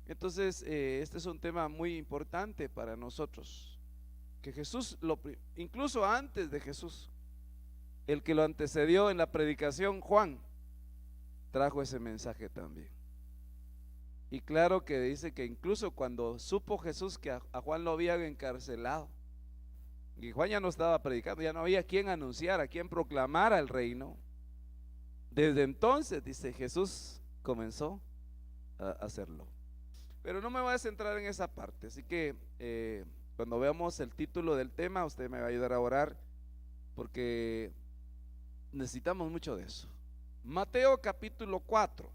Entonces, este es un tema muy importante para nosotros, que Jesús, incluso antes de Jesús, el que lo antecedió en la predicación, Juan, trajo ese mensaje también. Y claro que dice que incluso cuando supo Jesús que a Juan lo habían encarcelado, y Juan ya no estaba predicando, ya no había quien anunciara, quien proclamara el reino, desde entonces, dice, Jesús comenzó a hacerlo. Pero no me voy a centrar en esa parte, así que cuando veamos el título del tema, usted me va a ayudar a orar, porque necesitamos mucho de eso. Mateo capítulo 4,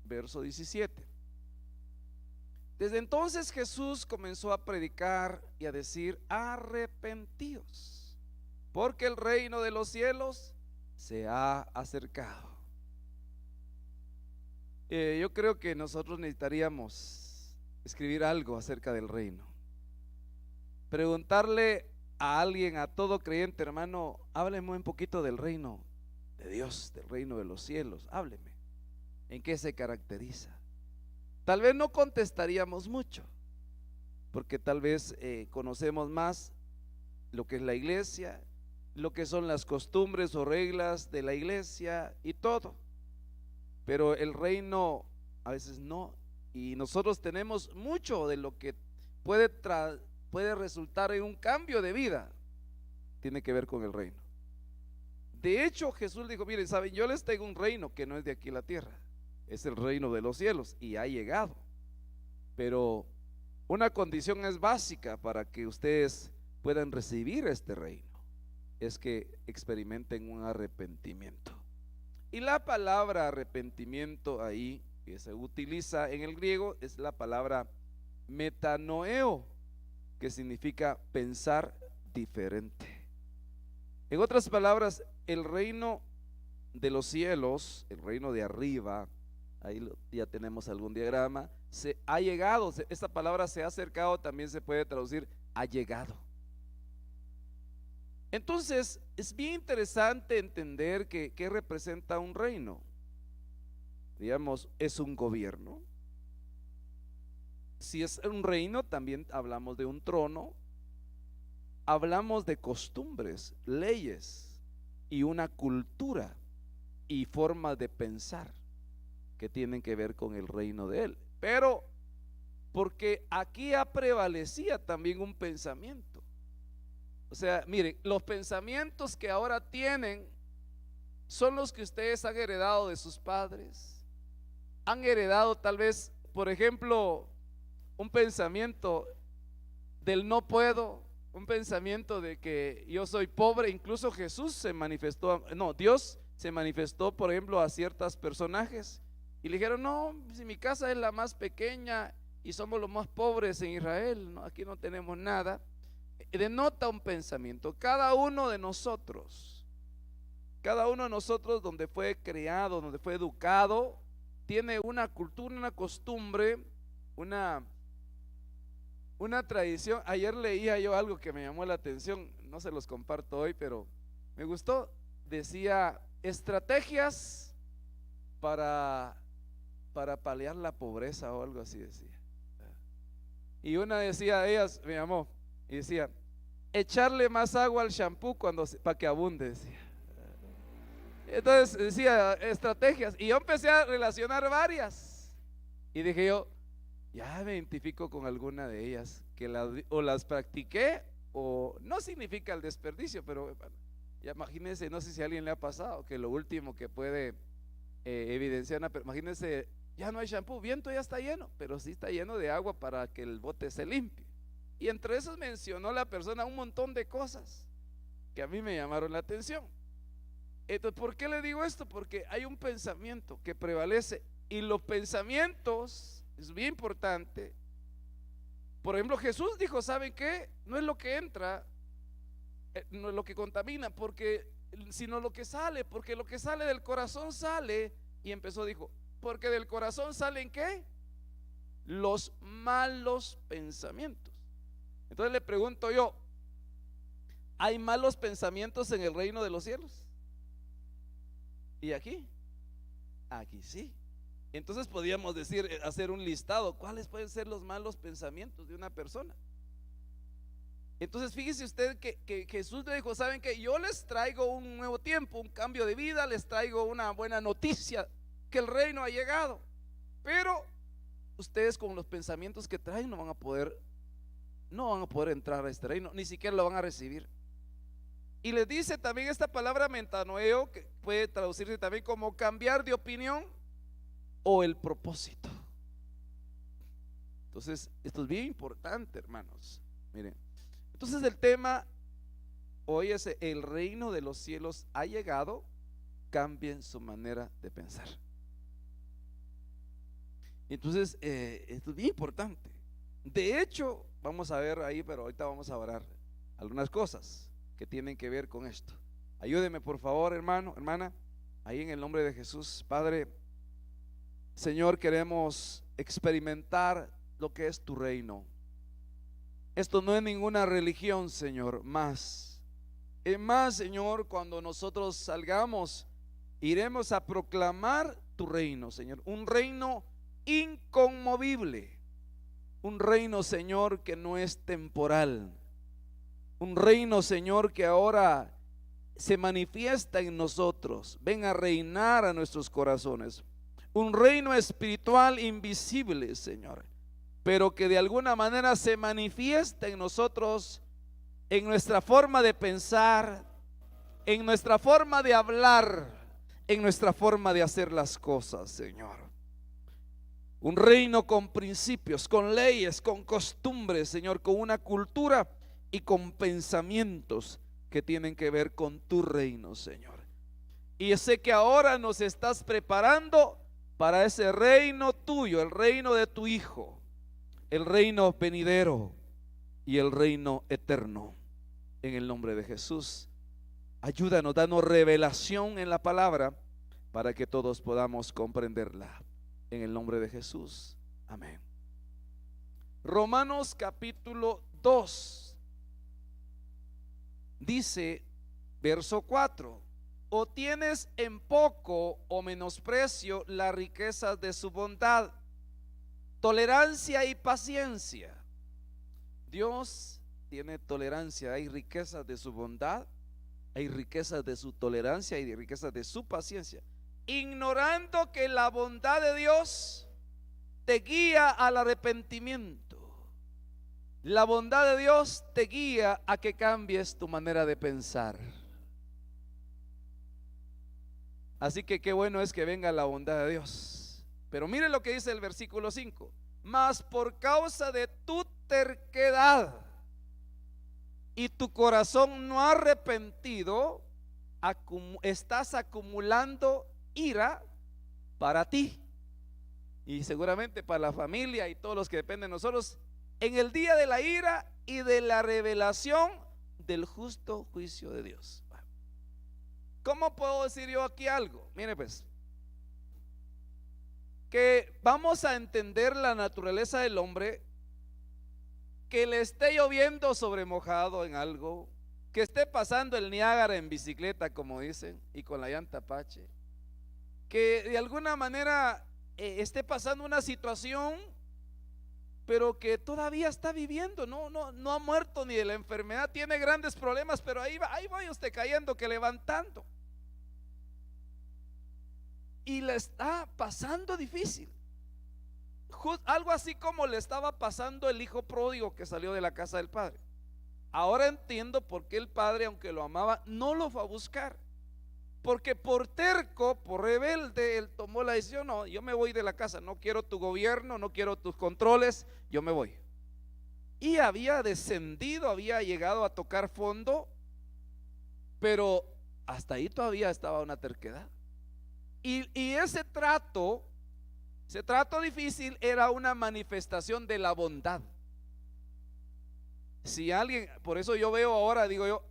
verso 17. Desde entonces Jesús comenzó a predicar y a decir: arrepentíos, porque el reino de los cielos se ha acercado. Yo creo que nosotros necesitaríamos escribir algo acerca del reino. Preguntarle a alguien, a todo creyente: hermano, hábleme un poquito del reino de Dios, del reino de los cielos. Hábleme. ¿En qué se caracteriza? Tal vez no contestaríamos mucho, porque tal vez conocemos más lo que es la iglesia, lo que son las costumbres o reglas de la iglesia y todo. Pero el reino a veces no. Y nosotros tenemos mucho de lo que puede resultar en un cambio de vida. Tiene que ver con el reino. De hecho, Jesús dijo: miren, saben, yo les tengo un reino que no es de aquí la tierra. Es el reino de los cielos y ha llegado. Pero una condición es básica para que ustedes puedan recibir este reino: es que experimenten un arrepentimiento. Y la palabra arrepentimiento ahí que se utiliza en el griego es la palabra metanoeo, que significa pensar diferente. En otras palabras, el reino de los cielos, el reino de arriba, ahí ya tenemos algún diagrama, se ha llegado. Esta palabra se ha acercado también se puede traducir ha llegado. Entonces es bien interesante entender que ¿qué representa un reino? Digamos, es un gobierno. Si es un reino, también hablamos de un trono, hablamos de costumbres, leyes y una cultura y formas de pensar que tienen que ver con el reino de él. Pero porque aquí prevalecía también un pensamiento. O sea, miren, los pensamientos que ahora tienen son los que ustedes han heredado de sus padres. Han heredado tal vez, por ejemplo, un pensamiento del no puedo, un pensamiento de que yo soy pobre. Incluso Jesús se manifestó, no, Dios se manifestó, por ejemplo, a ciertos personajes y le dijeron: no, si mi casa es la más pequeña y somos los más pobres en Israel, no, aquí no tenemos nada. Denota un pensamiento. Cada uno de nosotros donde fue criado, donde fue educado, tiene una cultura, una costumbre, una tradición. Ayer leía yo algo que me llamó la atención, no se los comparto hoy, pero me gustó. Decía: estrategias para paliar la pobreza o algo así decía. Y una decía, ellas me llamó y decía: echarle más agua al shampoo para que abunde, decía. Entonces decía estrategias, y yo empecé a relacionar varias y dije yo: ya me identifico con alguna de ellas, que o las practiqué o no. Significa el desperdicio, pero ya imagínense, no sé si a alguien le ha pasado que lo último que puede evidenciar pero imagínense, ya no hay shampoo, viento ya está lleno, pero sí está lleno de agua para que el bote se limpie. Y entre esos mencionó la persona un montón de cosas que a mí me llamaron la atención. Entonces, ¿por qué le digo esto? Porque hay un pensamiento que prevalece, y los pensamientos es bien importante. Por ejemplo, Jesús dijo: ¿saben qué? No es lo que entra, no es lo que contamina, sino lo que sale, porque lo que sale del corazón sale. Y empezó, dijo: porque del corazón salen ¿qué? Los malos pensamientos. Entonces le pregunto yo: ¿hay malos pensamientos en el reino de los cielos? ¿Y aquí? Aquí sí. Entonces podríamos decir, hacer un listado, ¿cuáles pueden ser los malos pensamientos de una persona? Entonces fíjese usted que Jesús le dijo, ¿saben qué? Yo les traigo un nuevo tiempo, un cambio de vida, les traigo una buena noticia, que el reino ha llegado. Pero ustedes con los pensamientos que traen no van a poder entrar a este reino, ni siquiera lo van a recibir. Y les dice también esta palabra metanoeo, que puede traducirse también como cambiar de opinión o el propósito. Entonces esto es bien importante, hermanos. Miren, entonces el tema hoy es: el reino de los cielos ha llegado, cambien su manera de pensar. Entonces esto es bien importante. De hecho, vamos a ver ahí, pero ahorita vamos a orar algunas cosas que tienen que ver con esto. Ayúdeme por favor, hermano, hermana, ahí en el nombre de Jesús. Padre, Señor, queremos experimentar lo que es tu reino. Esto no es ninguna religión, Señor, más. Es más, Señor, cuando nosotros salgamos, iremos a proclamar tu reino, Señor. Un reino inconmovible. Un reino, Señor, que no es temporal. Un reino, Señor, que ahora se manifiesta en nosotros. Ven a reinar a nuestros corazones. Un reino espiritual invisible, Señor, pero que de alguna manera se manifiesta en nosotros, en nuestra forma de pensar, en nuestra forma de hablar, en nuestra forma de hacer las cosas, Señor. Un reino con principios, con leyes, con costumbres, Señor, con una cultura y con pensamientos que tienen que ver con tu reino, Señor. Y sé que ahora nos estás preparando para ese reino tuyo, el reino de tu Hijo, el reino venidero y el reino eterno. En el nombre de Jesús, ayúdanos, danos revelación en la palabra para que todos podamos comprenderla. En el nombre de Jesús, amén. Romanos capítulo 2 dice, verso 4: o tienes en poco o menosprecio las riquezas de su bondad, tolerancia y paciencia. Dios tiene tolerancia, hay riquezas de su bondad, hay riquezas de su tolerancia y riquezas de su paciencia, ignorando que la bondad de Dios te guía al arrepentimiento. La bondad de Dios te guía a que cambies tu manera de pensar. Así que qué bueno es que venga la bondad de Dios. Pero mire lo que dice el versículo 5: mas por causa de tu terquedad y tu corazón no arrepentido, estás acumulando ira para ti y seguramente para la familia y todos los que dependen de nosotros, en el día de la ira y de la revelación del justo juicio de Dios. ¿Cómo puedo decir yo aquí algo? Mire pues, que vamos a entender la naturaleza del hombre, que le esté lloviendo sobre mojado en algo, que esté pasando el Niágara en bicicleta, como dicen, y con la llanta Apache, que de alguna manera esté pasando una situación, pero que todavía está viviendo, no ha muerto ni de la enfermedad, tiene grandes problemas, pero ahí va usted cayendo que levantando. Y le está pasando difícil. Algo así como le estaba pasando el hijo pródigo que salió de la casa del padre. Ahora entiendo por qué el padre, aunque lo amaba, no lo fue a buscar. Porque por terco, por rebelde, él tomó la decisión: no, yo me voy de la casa, no quiero tu gobierno, no quiero tus controles, yo me voy. Y había descendido, había llegado a tocar fondo, pero hasta ahí todavía estaba una terquedad. Y ese trato difícil era una manifestación de la bondad. Si alguien, por eso yo veo ahora, digo yo,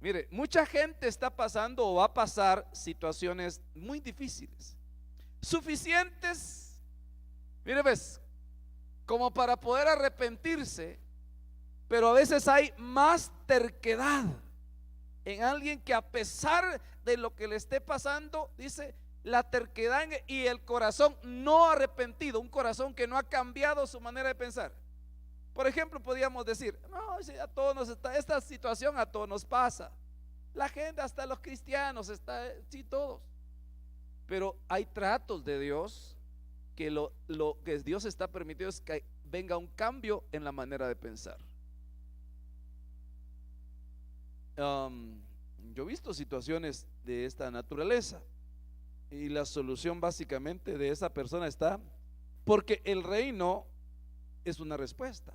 mire, mucha gente está pasando o va a pasar situaciones muy difíciles, suficientes, mire ves, como para poder arrepentirse, pero a veces hay más terquedad en alguien que, a pesar de lo que le esté pasando, dice: la terquedad y el corazón no arrepentido, un corazón que no ha cambiado su manera de pensar. Por ejemplo, podríamos decir, no, si a todos nos está, esta situación a todos nos pasa. La gente, hasta los cristianos, sí, todos. Pero hay tratos de Dios que lo que Dios está permitido es que venga un cambio en la manera de pensar. Yo he visto situaciones de esta naturaleza y la solución básicamente de esa persona está porque el reino es una respuesta.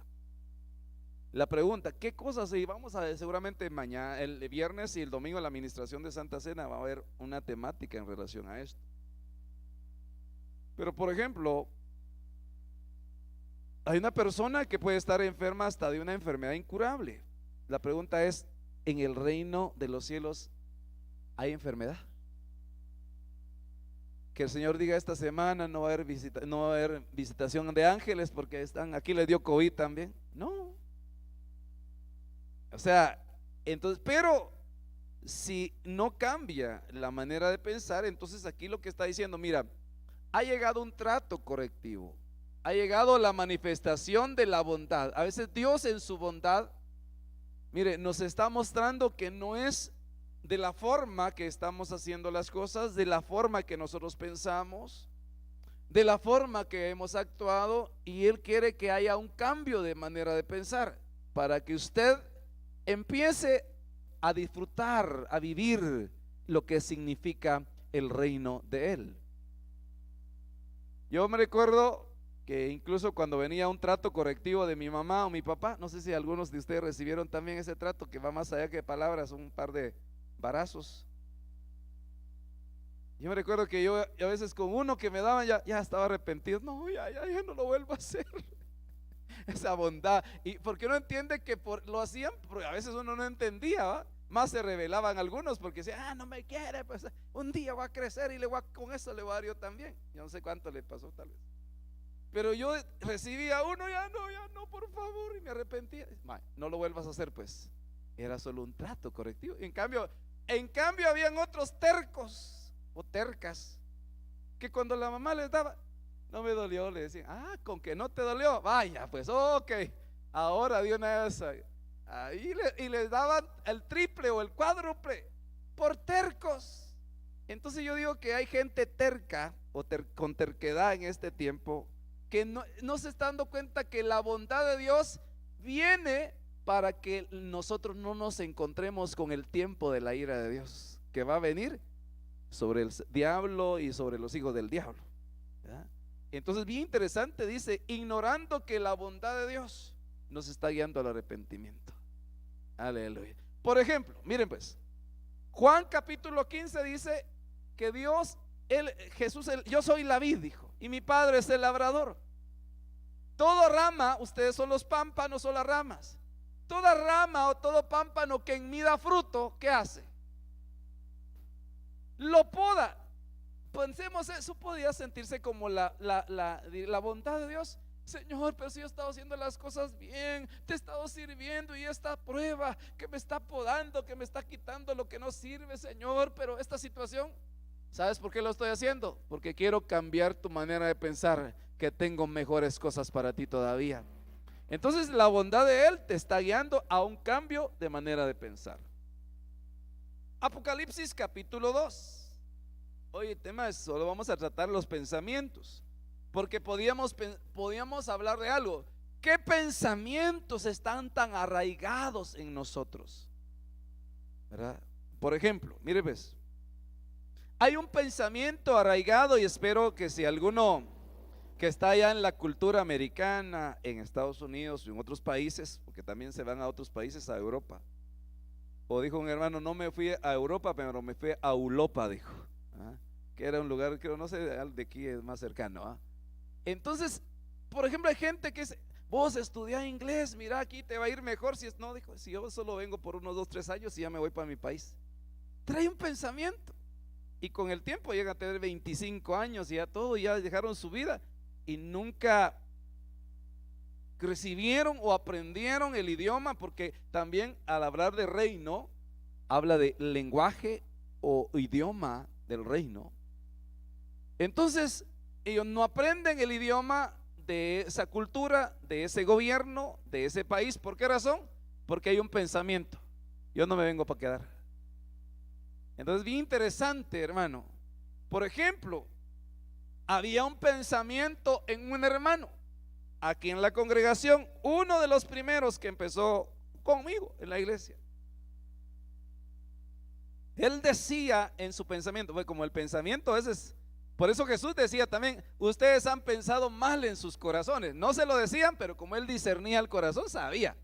La pregunta, ¿qué cosas? Y vamos a ver, seguramente mañana, el viernes y el domingo en la administración de Santa Cena va a haber una temática en relación a esto. Pero por ejemplo, hay una persona que puede estar enferma hasta de una enfermedad incurable. La pregunta es, ¿en el reino de los cielos hay enfermedad? Que el Señor diga esta semana no va a haber visitación de ángeles porque están aquí, les dio COVID también. No. O sea, entonces, pero si no cambia la manera de pensar, entonces aquí lo que está diciendo, mira, ha llegado un trato correctivo, ha llegado la manifestación de la bondad. A veces Dios en su bondad, mire, nos está mostrando que no es de la forma que estamos haciendo las cosas, de la forma que nosotros pensamos, de la forma que hemos actuado, y Él quiere que haya un cambio de manera de pensar para que usted empiece a disfrutar, a vivir lo que significa el reino de Él. Yo me recuerdo que incluso cuando venía un trato correctivo de mi mamá o mi papá, no sé si algunos de ustedes recibieron también ese trato que va más allá que palabras, un par de varazos. Yo me recuerdo que yo a veces con uno que me daban ya estaba arrepentido. No, ya no lo vuelvo a hacer. Esa bondad. Y porque uno entiende que lo hacían, porque a veces uno no entendía, ¿va? Más se rebelaban algunos porque decían, no me quiere, pues un día va a crecer y con eso le voy a dar yo también. Yo no sé cuánto le pasó tal vez. Pero yo recibía uno, ya no, por favor, y me arrepentía. No lo vuelvas a hacer, pues. Era solo un trato correctivo. En cambio habían otros tercos o tercas que cuando la mamá les daba, no me dolió, le decían, con que no te dolió, vaya, pues ok, ahora de una vez ahí y les daban el triple o el cuádruple por tercos. Entonces yo digo que hay gente terca o con terquedad en este tiempo que no se está dando cuenta que la bondad de Dios viene para que nosotros no nos encontremos con el tiempo de la ira de Dios que va a venir sobre el diablo y sobre los hijos del diablo, ¿verdad? Entonces bien interesante, dice, ignorando que la bondad de Dios nos está guiando al arrepentimiento. Aleluya. Por ejemplo, miren pues, Juan capítulo 15 dice que Jesús, yo soy la vid, dijo, y mi Padre es el labrador. Toda rama, ustedes son los pámpanos, son las ramas. Toda rama o todo pámpano que en mí da fruto, ¿qué hace? Lo poda. Pensemos, eso podía sentirse como la bondad de Dios. Señor, pero si yo he estado haciendo las cosas bien, te he estado sirviendo, y esta prueba que me está podando, que me está quitando lo que no sirve, Señor, pero esta situación, ¿sabes por qué lo estoy haciendo? Porque quiero cambiar tu manera de pensar, que tengo mejores cosas para ti todavía. Entonces la bondad de Él te está guiando a un cambio de manera de pensar. Apocalipsis capítulo 2. Hoy el tema es, solo vamos a tratar los pensamientos, porque podíamos hablar de algo. ¿Qué pensamientos están tan arraigados en nosotros? ¿Verdad? Por ejemplo, mire pues, hay un pensamiento arraigado, y espero que si alguno que está allá en la cultura americana, en Estados Unidos y en otros países, porque también se van a otros países, a Europa, o dijo un hermano, no me fui a Europa, pero me fui a Europa, dijo, que era un lugar, creo, no sé, de aquí es más cercano. Entonces, por ejemplo, hay gente que dice, vos estudiás inglés, mira, aquí te va a ir mejor. No, dijo, si yo solo vengo por unos 2, 3 años y ya me voy para mi país. Trae un pensamiento, y con el tiempo llega a tener 25 años y ya todo, ya dejaron su vida y nunca recibieron o aprendieron el idioma, porque también al hablar de reino habla de lenguaje o idioma del reino. Entonces, ellos no aprenden el idioma de esa cultura, de ese gobierno, de ese país. ¿Por qué razón? Porque hay un pensamiento: yo no me vengo para quedar. Entonces, bien interesante, hermano. Por ejemplo, había un pensamiento en un hermano aquí en la congregación, uno de los primeros que empezó conmigo en la iglesia. Él decía en su pensamiento, pues como el pensamiento ese es, por eso Jesús decía también: ustedes han pensado mal en sus corazones. No se lo decían, pero como él discernía el corazón, sabía.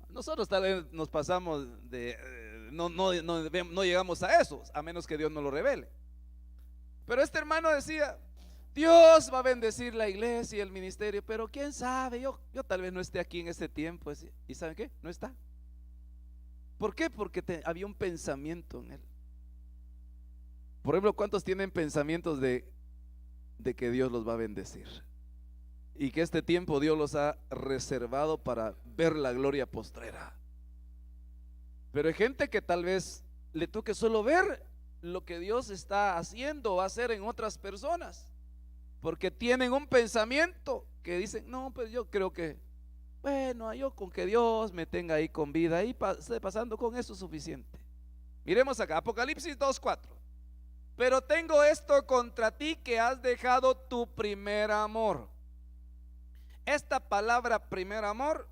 Nosotros tal vez nos pasamos de, no llegamos a eso, a menos que Dios nos lo revele. Pero este hermano decía: Dios va a bendecir la iglesia y el ministerio, pero quién sabe, yo tal vez no esté aquí en este tiempo. ¿Y saben qué? No está. ¿Por qué? Porque había un pensamiento en él. Por ejemplo, ¿cuántos tienen pensamientos de que Dios los va a bendecir? Y que este tiempo Dios los ha reservado para ver la gloria postrera. Pero hay gente que tal vez le toque solo ver lo que Dios está haciendo o va a hacer en otras personas, porque tienen un pensamiento que dicen: no, pues yo creo que, bueno, yo con que Dios me tenga ahí con vida y esté pasando con eso es suficiente. Miremos acá, Apocalipsis 2:4. Pero tengo esto contra ti, que has dejado tu primer amor. Esta palabra primer amor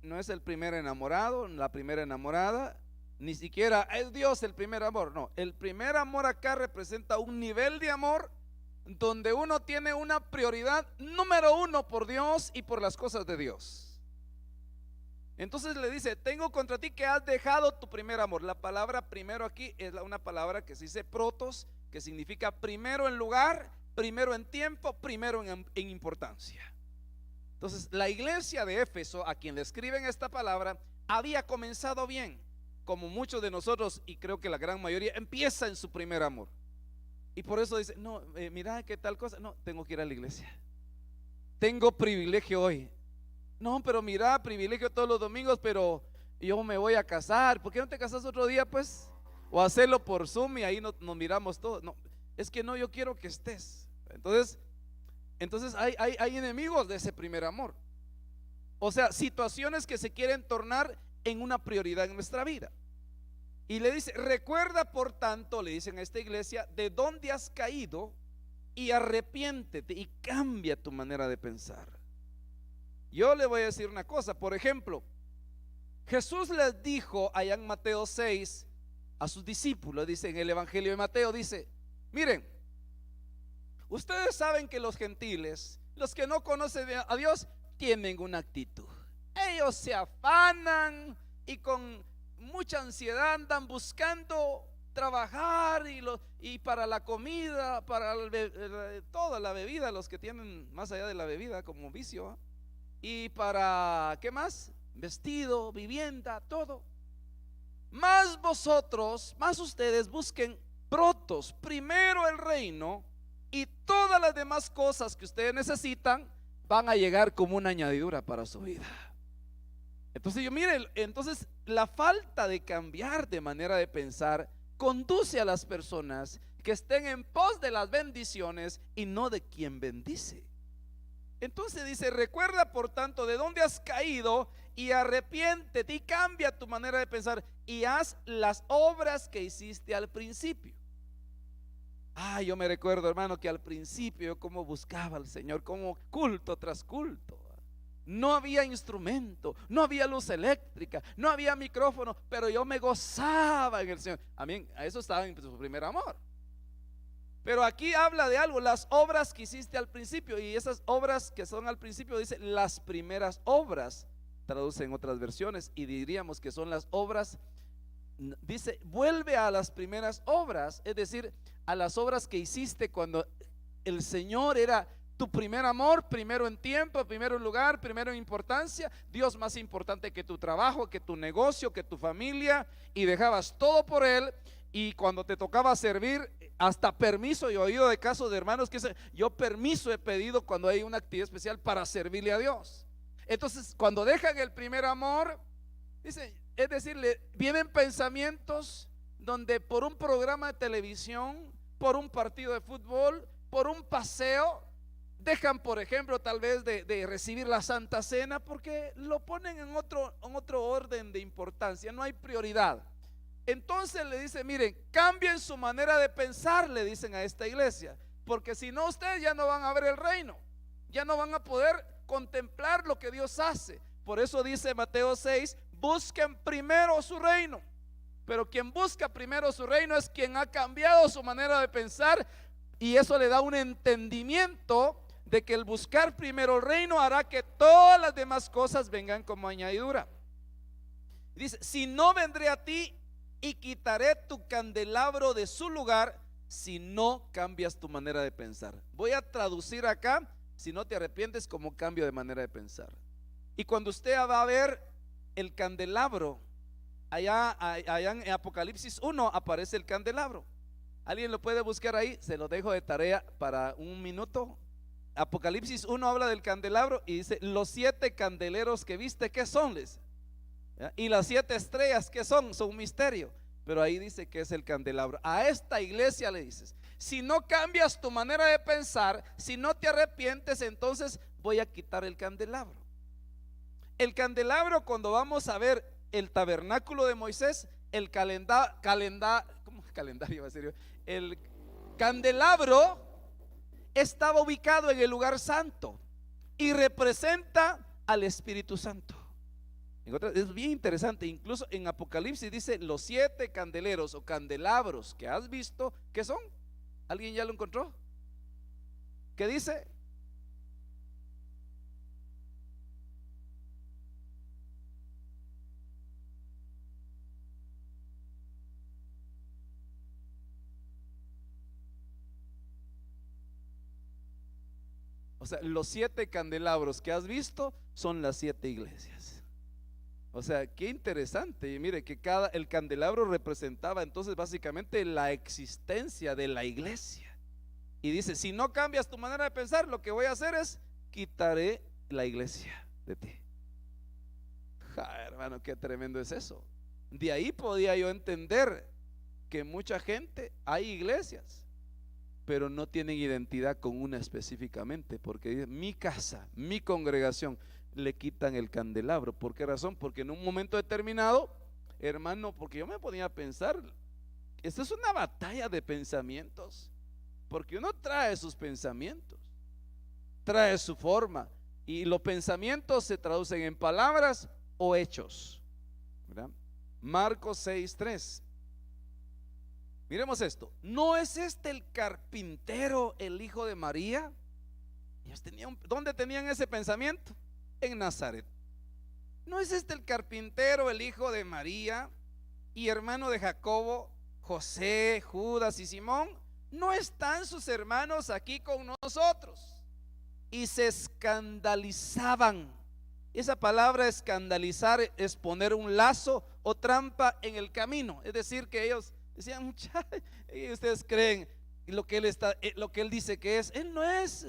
no es el primer enamorado, la primera enamorada, ni siquiera es Dios el primer amor. No, el primer amor acá representa un nivel de amor donde uno tiene una prioridad número uno por Dios y por las cosas de Dios. Entonces le dice: tengo contra ti que has dejado tu primer amor. La palabra primero aquí es una palabra que se dice protos, que significa primero en lugar, primero en tiempo, primero en importancia. Entonces la iglesia de Éfeso, a quien le escriben esta palabra, había comenzado bien, como muchos de nosotros, y creo que la gran mayoría empieza en su primer amor. Y por eso dice: no, mira qué tal cosa, no, tengo que ir a la iglesia, tengo privilegio hoy. No, pero mira, privilegio todos los domingos, pero yo me voy a casar. ¿Por qué no te casas otro día, pues? O hacerlo por Zoom y ahí nos miramos todos. No, es que no, yo quiero que estés. Entonces hay enemigos de ese primer amor. O sea, situaciones que se quieren tornar en una prioridad en nuestra vida. Y le dice: recuerda por tanto, le dicen a esta iglesia, de dónde has caído, y arrepiéntete y cambia tu manera de pensar. Yo le voy a decir una cosa. Por ejemplo, Jesús les dijo allá en Mateo 6 a sus discípulos, dice en el Evangelio de Mateo, dice: miren, ustedes saben que los gentiles, los que no conocen a Dios, tienen una actitud. Ellos se afanan y con mucha ansiedad andan buscando trabajar y para la comida, para toda la bebida, los que tienen más allá de la bebida como vicio, y para, ¿qué más? Vestido, vivienda, todo. Más vosotros, más ustedes busquen protos, primero el reino, y todas las demás cosas que ustedes necesitan van a llegar como una añadidura para su vida. Entonces entonces la falta de cambiar de manera de pensar conduce a las personas que estén en pos de las bendiciones y no de quien bendice. Entonces dice: recuerda por tanto de dónde has caído y arrepiéntete y cambia tu manera de pensar y haz las obras que hiciste al principio. Yo me recuerdo, hermano, que al principio yo como buscaba al Señor, como culto tras culto. No había instrumento, no había luz eléctrica, no había micrófono, pero yo me gozaba en el Señor. Amén, a eso estaba en su primer amor. Pero aquí habla de algo: las obras que hiciste al principio. Y esas obras que son al principio, dice las primeras obras, traducen otras versiones, y diríamos que son las obras. Dice: vuelve a las primeras obras, es decir, a las obras que hiciste cuando el Señor era tu primer amor, primero en tiempo, primero en lugar, primero en importancia. Dios más importante que tu trabajo, que tu negocio, que tu familia, y dejabas todo por Él. Y cuando te tocaba servir, hasta permiso, yo he oído de casos de hermanos que dicen: yo permiso he pedido cuando hay una actividad especial para servirle a Dios. Entonces cuando dejan el primer amor, dice, es decir, vienen pensamientos donde por un programa de televisión, por un partido de fútbol, por un paseo. Dejan, por ejemplo, tal vez de recibir la Santa Cena porque lo ponen en otro orden de importancia, no hay prioridad. Entonces le dice, miren, cambien su manera de pensar, le dicen a esta iglesia, porque si no ustedes ya no van a ver el reino, ya no van a poder contemplar lo que Dios hace. Por eso dice Mateo 6, busquen primero su reino. Pero quien busca primero su reino es quien ha cambiado su manera de pensar, y eso le da un entendimiento de que el buscar primero el reino hará que todas las demás cosas vengan como añadidura. Dice, si no, vendré a ti y quitaré tu candelabro de su lugar si no cambias tu manera de pensar. Voy a traducir acá, si no te arrepientes, como cambio de manera de pensar. Y cuando usted va a ver el candelabro, allá en Apocalipsis 1 aparece el candelabro. ¿Alguien lo puede buscar ahí? Se lo dejo de tarea para un minuto. Apocalipsis 1 habla del candelabro y dice, los 7 candeleros que viste, ¿qué son? Y las 7 estrellas, ¿qué son? Son un misterio. Pero ahí dice que es el candelabro. A esta iglesia le dices, si no cambias tu manera de pensar, si no te arrepientes, entonces voy a quitar el candelabro. El candelabro, cuando vamos a ver el tabernáculo de Moisés, el el candelabro estaba ubicado en el lugar santo y representa al Espíritu Santo. Es bien interesante, incluso en Apocalipsis dice, los 7 candeleros o candelabros que has visto, ¿qué son? ¿Alguien ya lo encontró? ¿Qué dice? O sea, los 7 candelabros que has visto son las 7 iglesias. O sea, qué interesante. Y mire que el candelabro representaba entonces básicamente la existencia de la iglesia. Y dice, si no cambias tu manera de pensar, lo que voy a hacer es quitaré la iglesia de ti. Hermano, qué tremendo es eso. De ahí podía yo entender que mucha gente, hay iglesias, pero no tienen identidad con una específicamente, porque dice, mi casa, mi congregación, le quitan el candelabro. ¿Por qué razón? Porque en un momento determinado, hermano, porque yo me ponía a pensar, esto es una batalla de pensamientos, porque uno trae sus pensamientos, trae su forma, y los pensamientos se traducen en palabras o hechos, ¿verdad? Marcos 6:3. Miremos esto. ¿No es este el carpintero, el hijo de María? Ellos ¿dónde tenían ese pensamiento? En Nazaret. ¿No es este el carpintero, el hijo de María y hermano de Jacobo, José, Judas y Simón? ¿No están sus hermanos aquí con nosotros? Y se escandalizaban. Esa palabra escandalizar es poner un lazo o trampa en el camino. Es decir, que ellos decían, muchachos, ustedes creen lo que él dice que es. Él no es.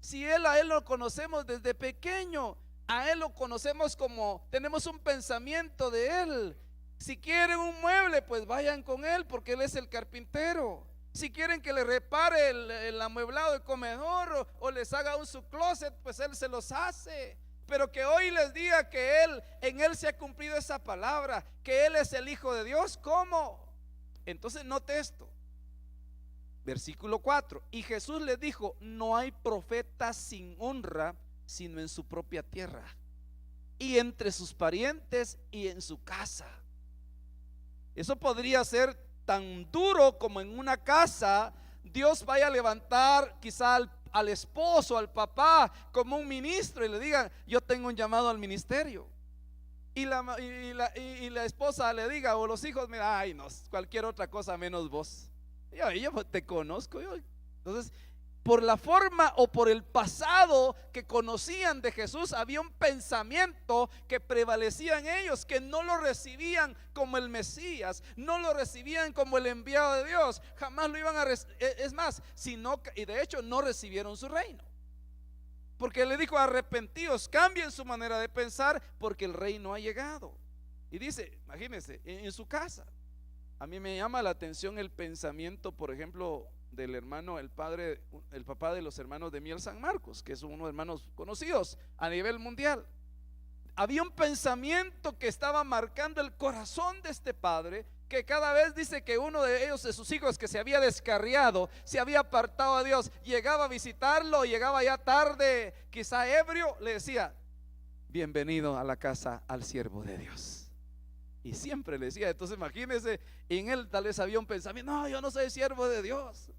Si a él lo conocemos desde pequeño, a él lo conocemos como, tenemos un pensamiento de él. Si quieren un mueble, pues vayan con él, porque él es el carpintero. Si quieren que le repare el amueblado del comedor o les haga su closet, pues él se los hace. Pero que hoy les diga que en él se ha cumplido esa palabra, que él es el Hijo de Dios, ¿cómo? Entonces note esto, versículo 4. Y Jesús les dijo, no hay profeta sin honra sino en su propia tierra y entre sus parientes y en su casa. Eso podría ser tan duro como en una casa Dios vaya a levantar quizá al esposo, al papá, como un ministro y le diga, yo tengo un llamado al ministerio. Y la esposa le diga, o los hijos, mira, ay no, cualquier otra cosa menos vos. Yo te conozco. Entonces, por la forma o por el pasado que conocían de Jesús, había un pensamiento que prevalecía en ellos, que no lo recibían como el Mesías, no lo recibían como el enviado de Dios, jamás lo iban a recibir. Es más, y de hecho no recibieron su reino, porque le dijo, arrepentidos, cambien su manera de pensar, porque el reino ha llegado. Y dice, imagínense, en su casa. A mí me llama la atención el pensamiento, por ejemplo, del hermano, el papá de los hermanos de Miel San Marcos, que es uno de los hermanos conocidos a nivel mundial. Había un pensamiento que estaba marcando el corazón de este padre, que cada vez dice que uno de ellos, de sus hijos, que se había descarriado, se había apartado a Dios, llegaba a visitarlo, llegaba ya tarde, quizá ebrio, le decía: bienvenido a la casa al siervo de Dios. Y siempre le decía. Entonces imagínense, en él tal vez había un pensamiento: no, yo no soy siervo de Dios.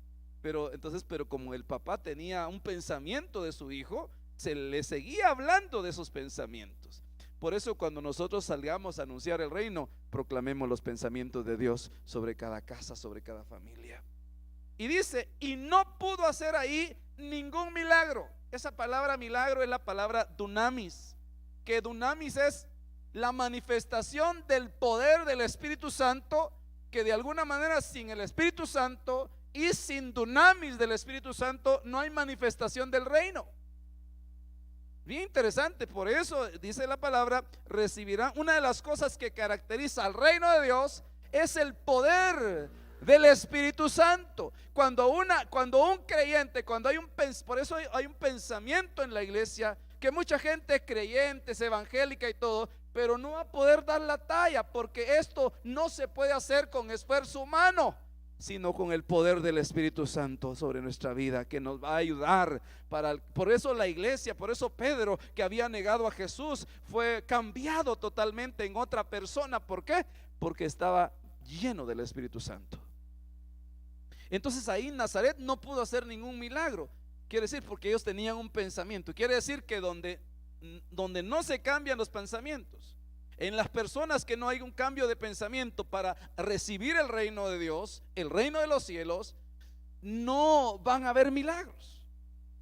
Pero como el papá tenía un pensamiento de su hijo, se le seguía hablando de esos pensamientos. Por eso cuando nosotros salgamos a anunciar el reino, proclamemos los pensamientos de Dios sobre cada casa, sobre cada familia. Y dice: y no pudo hacer ahí ningún milagro. Esa palabra milagro es la palabra dunamis, que dunamis es la manifestación del poder del Espíritu Santo, que de alguna manera sin el Espíritu Santo y sin dunamis del Espíritu Santo no hay manifestación del reino. Bien interesante. Por eso dice la palabra: recibirán. Una de las cosas que caracteriza al reino de Dios es el poder del Espíritu Santo. Cuando un creyente, por eso hay un pensamiento en la iglesia, que mucha gente es creyente, es evangélica y todo, pero no va a poder dar la talla, porque esto no se puede hacer con esfuerzo humano, sino con el poder del Espíritu Santo sobre nuestra vida, que nos va a ayudar por eso la iglesia, por eso Pedro, que había negado a Jesús, fue cambiado totalmente en otra persona. ¿Por qué? Porque estaba lleno del Espíritu Santo. Entonces ahí en Nazaret no pudo hacer ningún milagro. Quiere decir, porque ellos tenían un pensamiento. Quiere decir que donde no se cambian los pensamientos, en las personas que no hay un cambio de pensamiento para recibir el reino de Dios, el reino de los cielos, no van a haber milagros.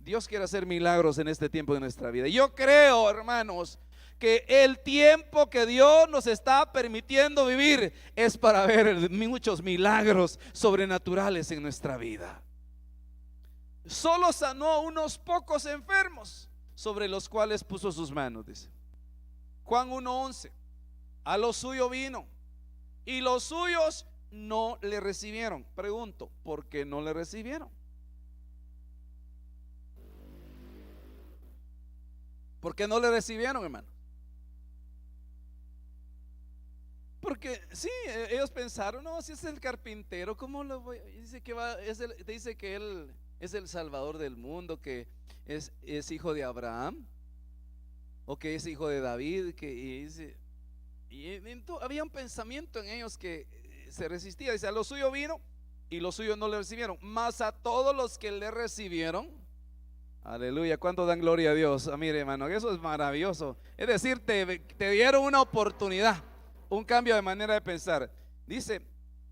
Dios quiere hacer milagros en este tiempo de nuestra vida. Yo creo, hermanos, que el tiempo que Dios nos está permitiendo vivir es para ver muchos milagros sobrenaturales en nuestra vida. Solo sanó a unos pocos enfermos, sobre los cuales puso sus manos, dice Juan 1:11. A lo suyo vino y los suyos no le recibieron. Pregunto: ¿por qué no le recibieron? ¿Por qué no le recibieron, hermano? Porque sí, ellos pensaron: no, si es el carpintero, ¿cómo lo voy? Dice que él es el salvador del mundo, que es hijo de Abraham, o que es hijo de David, había un pensamiento en ellos que se resistía. Dice: a lo suyo vino y los suyos no le recibieron, mas a todos los que le recibieron, aleluya. ¿Cuánto dan gloria a Dios? Mire, hermano, eso es maravilloso. Es decir, te dieron una oportunidad, un cambio de manera de pensar. Dice: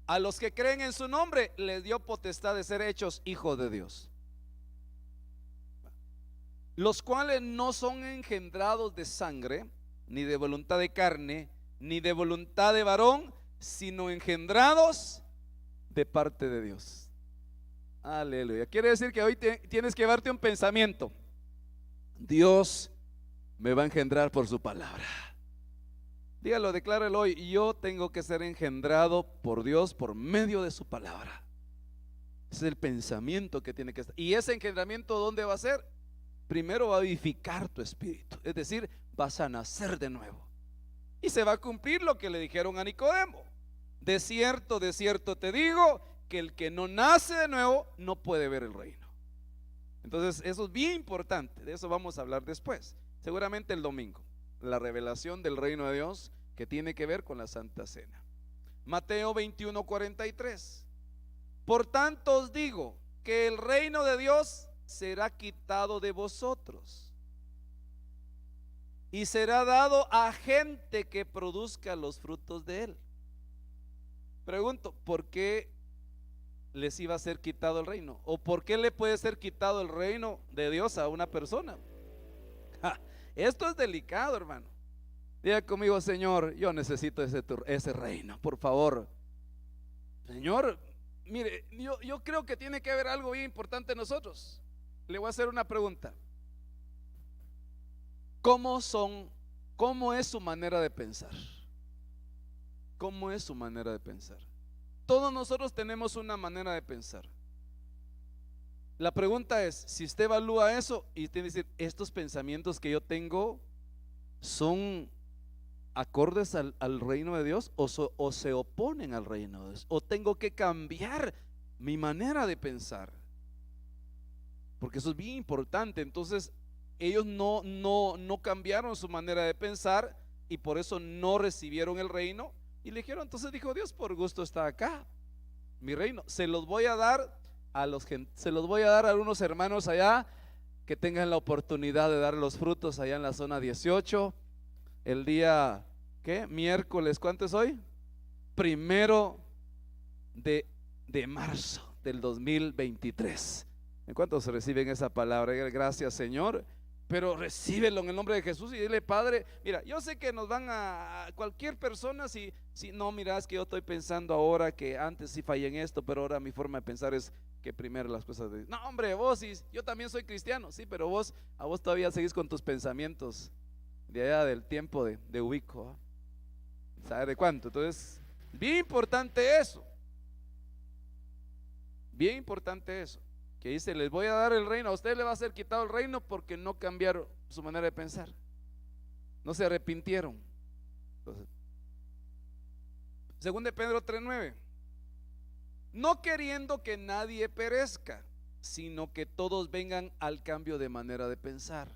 a los que creen en su nombre les dio potestad de ser hechos hijos de Dios, los cuales no son engendrados de sangre, ni de voluntad de carne, ni de voluntad de varón, sino engendrados de parte de Dios. Aleluya. Quiere decir que hoy tienes que llevarte un pensamiento: Dios me va a engendrar por su palabra. Dígalo, decláralo hoy: yo tengo que ser engendrado por Dios por medio de su palabra. Ese es el pensamiento que tiene que estar. ¿Y ese engendramiento dónde va a ser? Primero va a vivificar tu espíritu, es decir, vas a nacer de nuevo. Y se va a cumplir lo que le dijeron a Nicodemo: de cierto te digo, que el que no nace de nuevo no puede ver el reino. Entonces eso es bien importante. De eso vamos a hablar después, seguramente el domingo, la revelación del reino de Dios, que tiene que ver con la Santa Cena. Mateo 21:43. Por tanto os digo que el reino de Dios será quitado de vosotros y será dado a gente que produzca los frutos de él. Pregunto: ¿por qué les iba a ser quitado el reino? ¿O por qué le puede ser quitado el reino de Dios a una persona? Esto es delicado, hermano. Diga conmigo: Señor, yo necesito ese reino, por favor. Señor, mire, yo creo que tiene que haber algo bien importante en nosotros. Le voy a hacer una pregunta: ¿cómo es su manera de pensar? ¿Cómo es su manera de pensar? Todos nosotros tenemos una manera de pensar. La pregunta es, si usted evalúa eso y tiene que decir, estos pensamientos que yo tengo son acordes al reino de Dios o se oponen al reino de Dios, o tengo que cambiar mi manera de pensar, porque eso es bien importante. Entonces ellos no cambiaron su manera de pensar y por eso no recibieron el reino y le dijeron, entonces dijo Dios, por gusto está acá mi reino, se los voy a dar se los voy a dar a unos hermanos allá que tengan la oportunidad de dar los frutos allá en la zona 18 el día, ¿qué? Miércoles, ¿cuánto es hoy? 1 de marzo del 2023. ¿En cuántos reciben esa palabra? Gracias, Señor. Pero recíbelo en el nombre de Jesús y dile, Padre, mira, yo sé que nos van a cualquier persona, si no, mira, es que yo estoy pensando ahora que antes sí fallé en esto, pero ahora mi forma de pensar es que primero las cosas no, hombre, vos yo también soy cristiano, sí, pero a vos todavía seguís con tus pensamientos de allá del tiempo de Ubico, ¿eh? ¿Sabe de cuánto? Entonces, bien importante eso, bien importante eso. Que dice, les voy a dar el reino, a usted le va a ser quitado el reino porque no cambiaron su manera de pensar, no se arrepintieron. Entonces, según de Pedro 3:9, no queriendo que nadie perezca, sino que todos vengan al cambio de manera de pensar.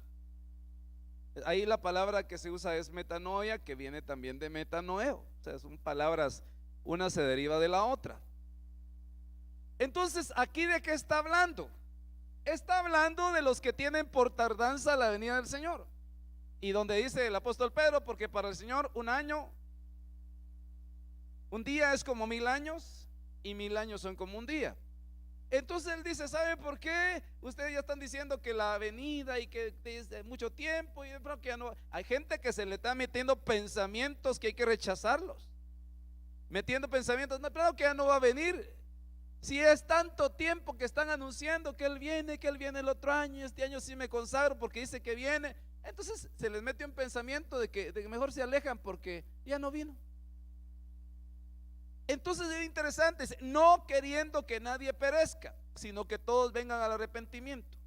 Ahí la palabra que se usa es metanoia, que viene también de metanoeo, o sea, son palabras, una se deriva de la otra. Entonces, ¿aquí de qué está hablando? Está hablando de los que tienen por tardanza la venida del Señor. Y donde dice el apóstol Pedro, porque para el Señor un día es como 1000 años y 1000 años son como un día. Entonces él dice, ¿sabe por qué? Ustedes ya están diciendo que la venida y que es de mucho tiempo y creo que ya no. Hay gente que se le está metiendo pensamientos que hay que rechazarlos. Metiendo pensamientos, no, claro que ya no va a venir. Si es tanto tiempo que están anunciando que Él viene el otro año, este año sí me consagro porque dice que viene, entonces se les mete un pensamiento de que mejor se alejan porque ya no vino. Entonces es interesante, no queriendo que nadie perezca, sino que todos vengan al arrepentimiento.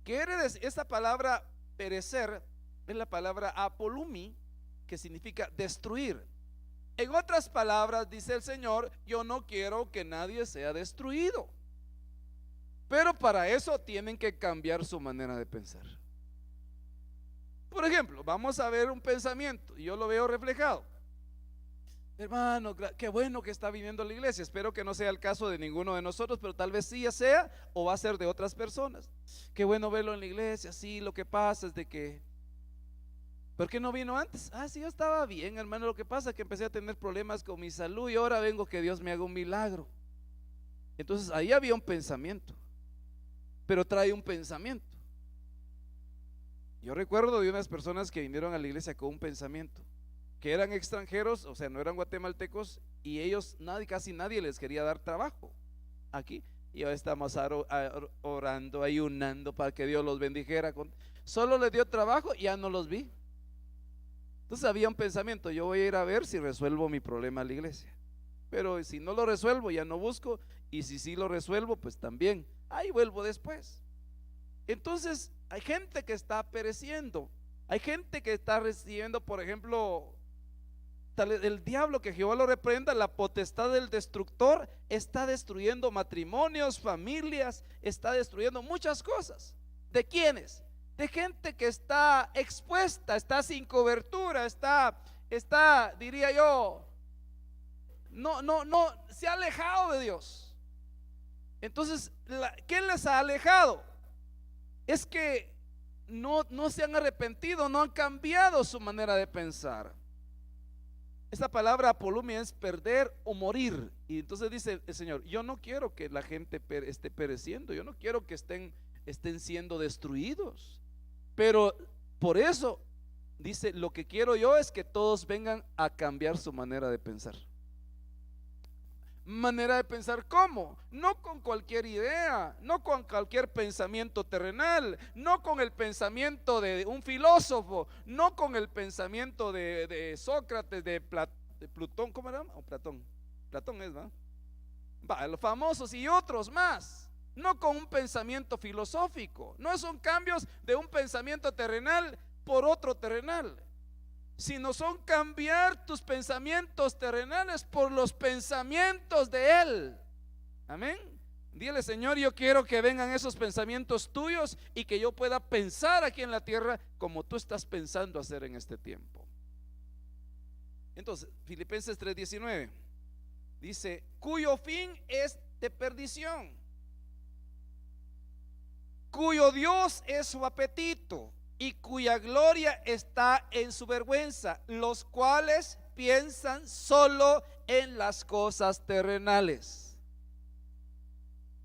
Quiere decir, esta palabra perecer es la palabra apolumi, que significa destruir. En otras palabras, dice el Señor, yo no quiero que nadie sea destruido, pero para eso tienen que cambiar su manera de pensar. Por ejemplo, vamos a ver un pensamiento y yo lo veo reflejado. Hermano, qué bueno que está viniendo a la iglesia. Espero que no sea el caso de ninguno de nosotros, pero tal vez sí ya sea, o va a ser de otras personas. Qué bueno verlo en la iglesia. Sí, lo que pasa es de que, ¿por qué no vino antes? Sí, yo estaba bien, hermano. Lo que pasa es que empecé a tener problemas con mi salud y ahora vengo que Dios me haga un milagro. Entonces ahí había un pensamiento, pero trae un pensamiento. Yo recuerdo de unas personas que vinieron a la iglesia con un pensamiento, que eran extranjeros, o sea, no eran guatemaltecos, y ellos, casi nadie les quería dar trabajo aquí. Y hoy estamos orando, ayunando para que Dios los bendijera. Solo les dio trabajo y ya no los vi. Entonces había un pensamiento, yo voy a ir a ver si resuelvo mi problema a la iglesia, pero si no lo resuelvo ya no busco, y si sí lo resuelvo pues también, ahí vuelvo después. Entonces hay gente que está pereciendo, hay gente que está recibiendo, por ejemplo, el diablo, que Jehová lo reprenda, la potestad del destructor está destruyendo matrimonios, familias, está destruyendo muchas cosas. ¿De quiénes? De gente que está expuesta, está sin cobertura, está, diría yo, no, se ha alejado de Dios. Entonces, ¿qué les ha alejado? Es que no se han arrepentido, no han cambiado su manera de pensar. Esta palabra apolumia es perder o morir. Y entonces dice el Señor, yo no quiero que la gente esté pereciendo, yo no quiero que estén siendo destruidos, pero por eso dice, lo que quiero yo es que todos vengan a cambiar su manera de pensar. Manera de pensar, ¿cómo? No con cualquier idea, no con cualquier pensamiento terrenal, no con el pensamiento de un filósofo, no con el pensamiento de Sócrates, de Plutón, ¿cómo era? O Platón es, ¿no? Los famosos y otros más. no con un pensamiento filosófico. No son cambios de un pensamiento terrenal por otro terrenal, sino son cambiar tus pensamientos terrenales por los pensamientos de Él. Amén. Dile: Señor, yo quiero que vengan esos pensamientos tuyos y que yo pueda pensar aquí en la tierra como tú estás pensando hacer en este tiempo. Entonces, Filipenses 3:19 dice: cuyo fin es de perdición, cuyo Dios es su apetito y cuya gloria está en su vergüenza, los cuales piensan solo en las cosas terrenales.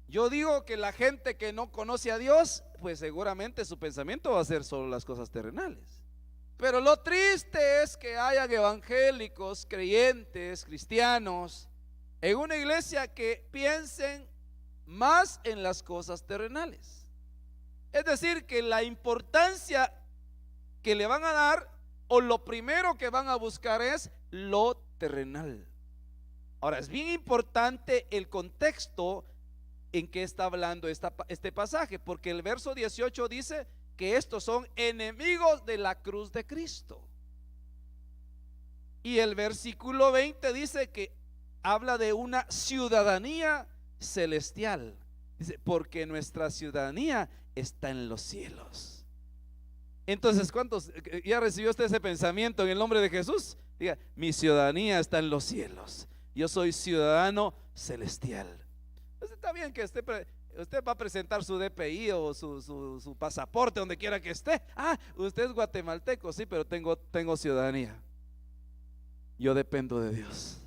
Yo digo que la gente que no conoce a Dios, pues seguramente su pensamiento va a ser solo las cosas terrenales. Pero lo triste es que hayan evangélicos, creyentes, cristianos en una iglesia que piensen más en las cosas terrenales. Es decir, que la importancia que le van a dar, o lo primero que van a buscar, es lo terrenal. Ahora, es bien importante el contexto en que está hablando este pasaje, porque el verso 18 dice que estos son enemigos de la cruz de Cristo, y el versículo 20 dice que habla de una ciudadanía celestial. Dice: porque nuestra ciudadanía está en los cielos. Entonces, ¿cuántos ya recibió usted ese pensamiento en el nombre de Jesús? Diga: mi ciudadanía está en los cielos, yo soy ciudadano celestial. Entonces, está bien que usted va a presentar su DPI o su pasaporte donde quiera que esté. Ah, usted es guatemalteco, sí, pero tengo ciudadanía. Yo dependo de Dios.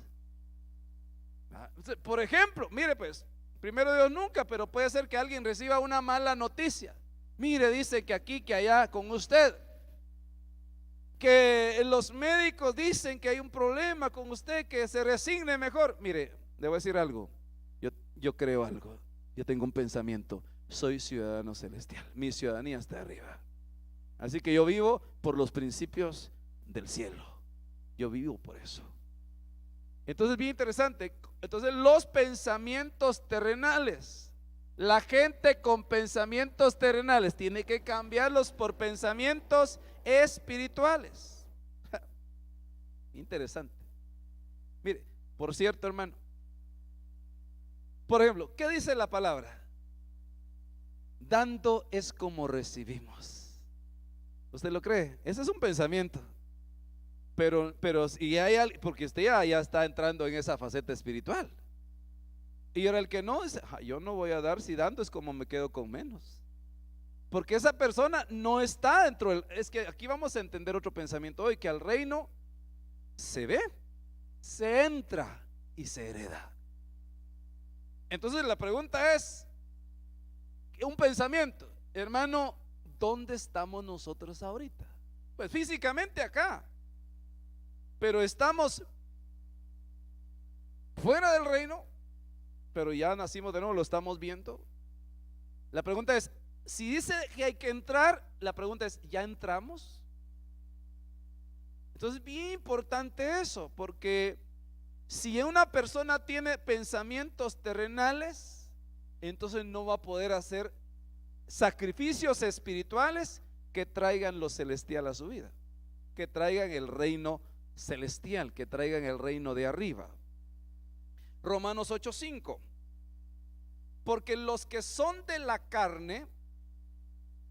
Por ejemplo, mire, pues, primero Dios nunca, pero puede ser que alguien reciba una mala noticia. Mire, dice que aquí, que allá con usted, que los médicos dicen que hay un problema con usted, que se resigne mejor. Mire, le voy a decir algo. Yo creo algo. Yo tengo un pensamiento: soy ciudadano celestial, mi ciudadanía está arriba. Así que yo vivo por los principios del cielo. Yo vivo por eso. Entonces, bien interesante. Entonces, los pensamientos terrenales, la gente con pensamientos terrenales tiene que cambiarlos por pensamientos espirituales. Interesante. Mire, por cierto, hermano, por ejemplo, ¿qué dice la palabra? Dando es como recibimos. ¿Usted lo cree? Ese es un pensamiento. Pero si hay, porque usted ya está entrando en esa faceta espiritual. Y ahora el que no dice: yo no voy a dar, si dando es como me quedo con menos. Porque esa persona no está dentro del, es que aquí vamos a entender otro pensamiento hoy, que al reino se ve, se entra y se hereda. Entonces la pregunta es, un pensamiento, hermano, ¿dónde estamos nosotros ahorita? Pues físicamente acá, pero estamos fuera del reino, pero ya nacimos de nuevo, lo estamos viendo. La pregunta es, si dice que hay que entrar, la pregunta es, ¿ya entramos? Entonces, bien importante eso, porque si una persona tiene pensamientos terrenales, entonces no va a poder hacer sacrificios espirituales que traigan lo celestial a su vida, que traigan el reino celestial, que traigan el reino de arriba. Romanos 8:5: porque los que son de la carne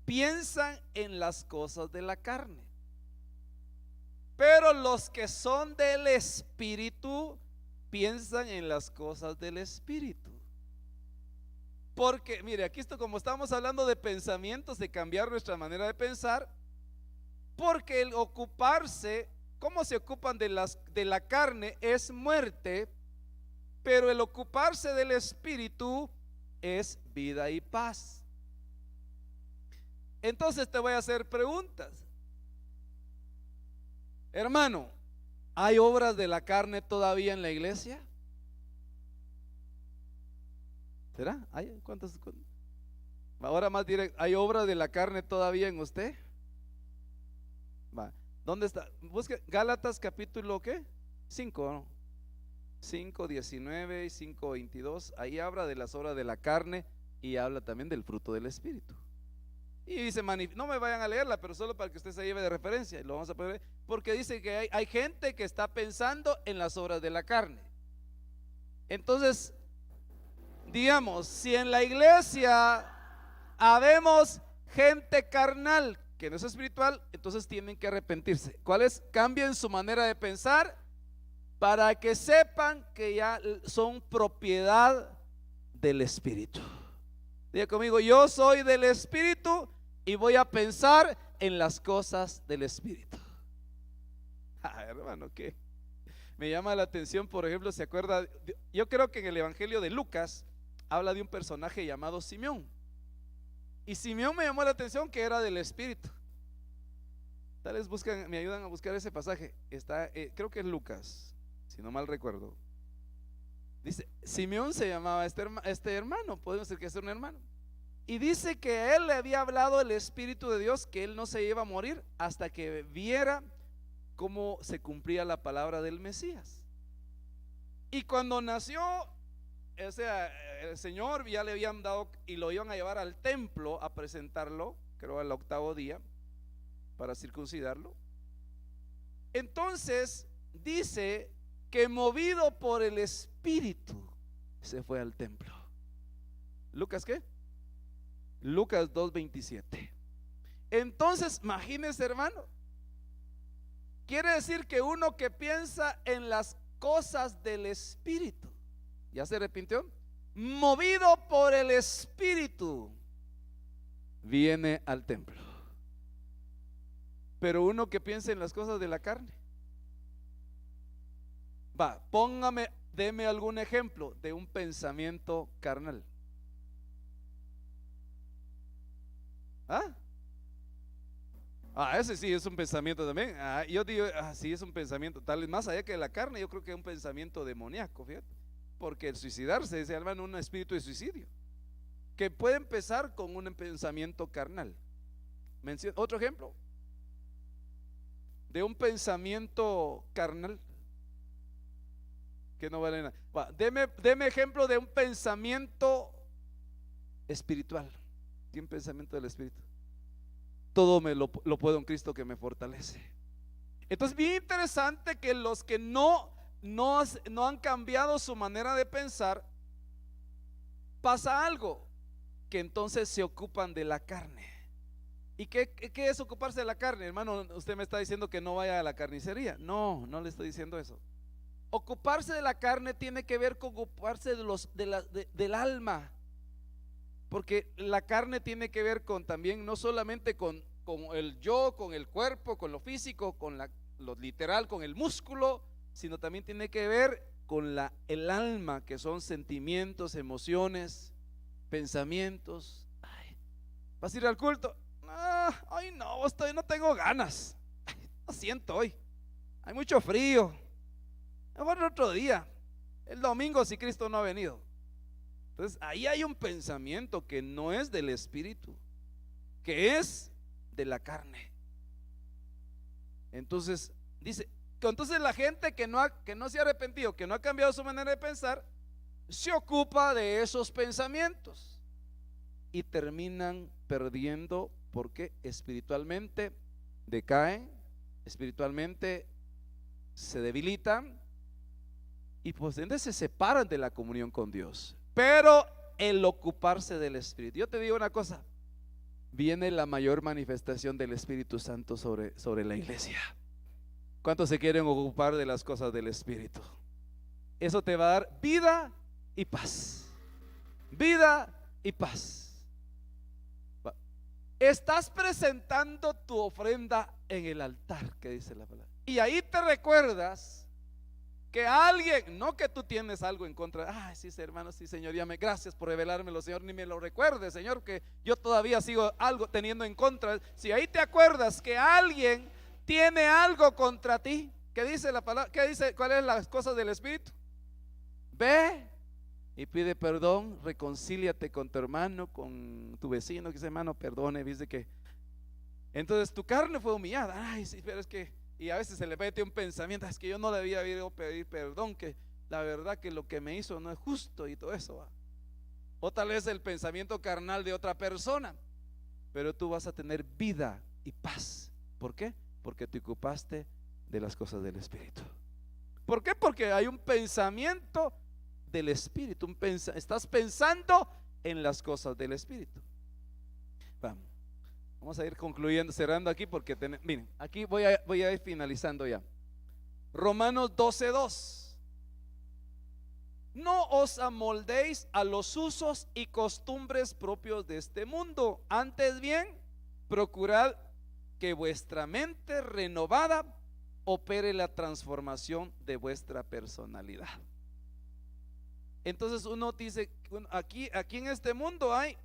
piensan en las cosas de la carne, pero los que son del Espíritu piensan en las cosas del Espíritu. Porque mire, aquí esto, como estamos hablando de pensamientos, de cambiar nuestra manera de pensar, porque el ocuparse, ¿cómo se ocupan de la carne? Es muerte, pero el ocuparse del Espíritu es vida y paz. Entonces te voy a hacer preguntas. Hermano, ¿hay obras de la carne todavía en la iglesia? ¿Será? ¿Hay? ¿Cuántos? Ahora más directo, ¿hay obras de la carne todavía en usted? Va. ¿Dónde está? Busque Gálatas capítulo ¿qué? 5, ¿no? 5:19 y 5:22. Ahí habla de las obras de la carne y habla también del fruto del Espíritu. Y dice, no me vayan a leerla, pero solo para que usted se lleve de referencia, y lo vamos a poner, porque dice que hay gente que está pensando en las obras de la carne. Entonces, digamos, si en la iglesia habemos gente carnal que no es espiritual, entonces tienen que arrepentirse. ¿Cuál es? Cambien su manera de pensar para que sepan que ya son propiedad del Espíritu. Diga conmigo, yo soy del Espíritu y voy a pensar en las cosas del Espíritu. Hermano, ¿qué? Me llama la atención, por ejemplo, ¿se acuerda? Yo creo que en el Evangelio de Lucas habla de un personaje llamado Simeón. Y Simeón me llamó la atención que era del Espíritu. Tal vez me ayudan a buscar ese pasaje. Está, creo que es Lucas, si no mal recuerdo. Dice, Simeón se llamaba este hermano, podemos decir que es un hermano. Y dice que a él le había hablado el Espíritu de Dios, que él no se iba a morir hasta que viera cómo se cumplía la palabra del Mesías. Y cuando nació, o sea, el Señor ya le habían dado y lo iban a llevar al templo a presentarlo, creo al 8º día, para circuncidarlo. Entonces dice que movido por el Espíritu se fue al templo. ¿Lucas qué? Lucas 2:27. Entonces, imagínense, hermano, quiere decir que uno que piensa en las cosas del Espíritu, ¿ya se arrepintió? Movido por el Espíritu, viene al templo. Pero uno que piensa en las cosas de la carne, deme algún ejemplo de un pensamiento carnal. Ese sí es un pensamiento también. Yo digo, sí es un pensamiento, tal vez más allá que de la carne, yo creo que es un pensamiento demoníaco, fíjate. Porque el suicidarse se llama un espíritu de suicidio, que puede empezar con un pensamiento carnal. Otro ejemplo de un pensamiento carnal que no vale nada. Deme ejemplo de un pensamiento espiritual. ¿Qué un pensamiento del Espíritu? Todo lo puedo en Cristo que me fortalece. Entonces, bien interesante que los que no han cambiado su manera de pensar, pasa algo, que entonces se ocupan de la carne. ¿Y qué es ocuparse de la carne? Hermano, usted me está diciendo que no vaya a la carnicería. No le estoy diciendo eso. Ocuparse de la carne tiene que ver con ocuparse del alma. Porque la carne tiene que ver con también, no solamente con el yo, con el cuerpo, con lo físico, con lo literal, con el músculo, sino también tiene que ver con el alma, que son sentimientos, emociones, pensamientos. ¿Vas a ir al culto? Ay no, no tengo ganas. No siento hoy. Hay mucho frío. Mejor otro día. El domingo si Cristo no ha venido. Entonces ahí hay un pensamiento que no es del Espíritu, que es de la carne. Entonces dice, entonces la gente que no se ha arrepentido, que no ha cambiado su manera de pensar, se ocupa de esos pensamientos y terminan perdiendo, porque espiritualmente decaen, espiritualmente se debilitan y pues entonces se separan de la comunión con Dios. Pero el ocuparse del Espíritu, yo te digo una cosa, viene la mayor manifestación del Espíritu Santo sobre la iglesia. ¿Cuántos se quieren ocupar de las cosas del Espíritu? Eso te va a dar vida y paz. Vida y paz. Estás presentando tu ofrenda en el altar, que dice la palabra, y ahí te recuerdas que alguien, no que tú tienes algo en contra. Sí, hermano, sí, Señor, gracias por revelármelo, Señor, ni me lo recuerde, Señor, que yo todavía sigo algo teniendo en contra. Si ahí te acuerdas que alguien tiene algo contra ti, ¿qué dice la palabra? ¿Qué dice? ¿Cuáles son las cosas del Espíritu? Ve y pide perdón, reconcíliate con tu hermano, con tu vecino, que dice, hermano, perdone, dice que. Entonces tu carne fue humillada. Sí, pero es que, y a veces se le mete un pensamiento, es que yo no debía ir a pedir perdón, que la verdad que lo que me hizo no es justo y todo eso. o tal vez el pensamiento carnal de otra persona, pero tú vas a tener vida y paz. ¿Por qué? Porque te ocupaste de las cosas del Espíritu. ¿Por qué? Porque hay un pensamiento del Espíritu, estás pensando en las cosas del Espíritu. Vamos a ir concluyendo, cerrando aquí, porque miren, aquí voy a ir finalizando ya. Romanos 12:2. No os amoldéis a los usos y costumbres propios de este mundo, antes bien procurad que vuestra mente renovada opere la transformación de vuestra personalidad. Entonces uno dice, aquí en este mundo hay